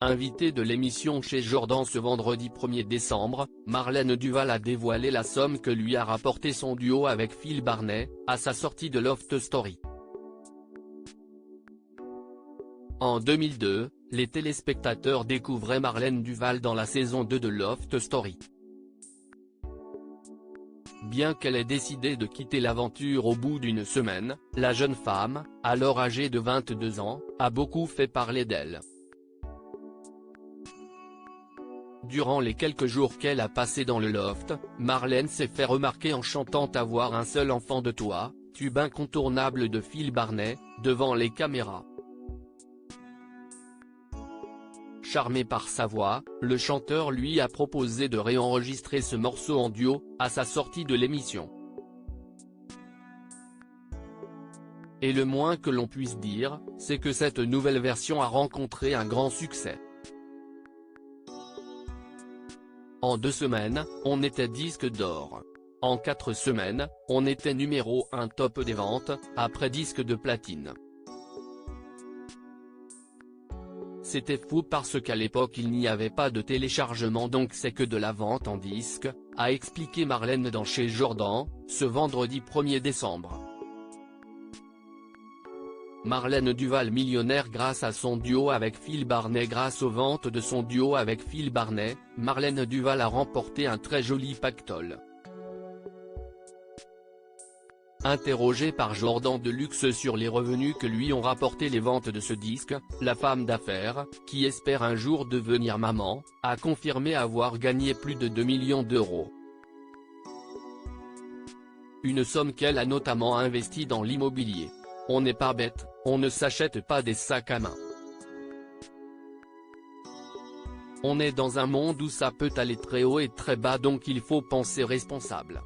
Invitée de l'émission chez Jordan ce vendredi 1er décembre, Marlène Duval a dévoilé la somme que lui a rapporté son duo avec Phil Barnet, à sa sortie de Loft Story. En 2002, les téléspectateurs découvraient Marlène Duval dans la saison 2 de Loft Story. Bien qu'elle ait décidé de quitter l'aventure au bout d'une semaine, la jeune femme, alors âgée de 22 ans, a beaucoup fait parler d'elle. Durant les quelques jours qu'elle a passés dans le loft, Marlène s'est fait remarquer en chantant « Avoir un seul enfant de toi », tube incontournable de Phil Barnet, devant les caméras. Charmé par sa voix, le chanteur lui a proposé de réenregistrer ce morceau en duo, à sa sortie de l'émission. Et le moins que l'on puisse dire, c'est que cette nouvelle version a rencontré un grand succès. En 2 semaines, on était disque d'or. En 4 semaines, on était numéro 1 top des ventes, après disque de platine. C'était fou parce qu'à l'époque il n'y avait pas de téléchargement, donc c'est que de la vente en disque, a expliqué Marlène dans Chez Jordan, ce vendredi 1er décembre. Marlène Duval millionnaire grâce à son duo avec Phil Barnet. Grâce aux ventes de son duo avec Phil Barnet, Marlène Duval a remporté un très joli pactole. Interrogée par Jordan Deluxe sur les revenus que lui ont rapporté les ventes de ce disque, la femme d'affaires, qui espère un jour devenir maman, a confirmé avoir gagné plus de 2 millions d'euros. Une somme qu'elle a notamment investie dans l'immobilier. On n'est pas bête, on ne s'achète pas des sacs à main. On est dans un monde où ça peut aller très haut et très bas, donc il faut penser responsable.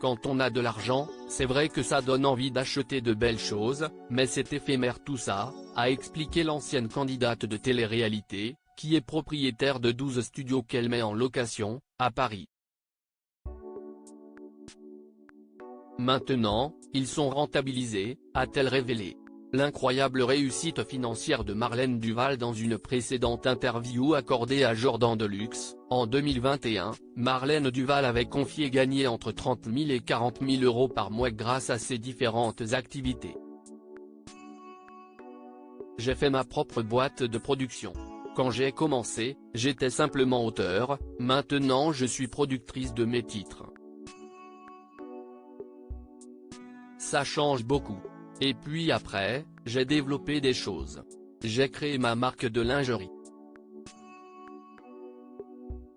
Quand on a de l'argent, c'est vrai que ça donne envie d'acheter de belles choses, mais c'est éphémère tout ça, a expliqué l'ancienne candidate de télé-réalité, qui est propriétaire de 12 studios qu'elle met en location, à Paris. Maintenant, ils sont rentabilisés, a-t-elle révélé. L'incroyable réussite financière de Marlène Duval. Dans une précédente interview accordée à Jordan Deluxe, en 2021, Marlène Duval avait confié gagner entre 30 000 et 40 000 euros par mois grâce à ses différentes activités. J'ai fait ma propre boîte de production. Quand j'ai commencé, j'étais simplement auteur, maintenant je suis productrice de mes titres. Ça change beaucoup. Et puis après, j'ai développé des choses. J'ai créé ma marque de lingerie.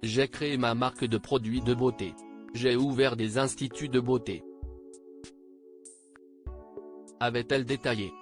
J'ai créé ma marque de produits de beauté. J'ai ouvert des instituts de beauté. Avait-elle détaillé.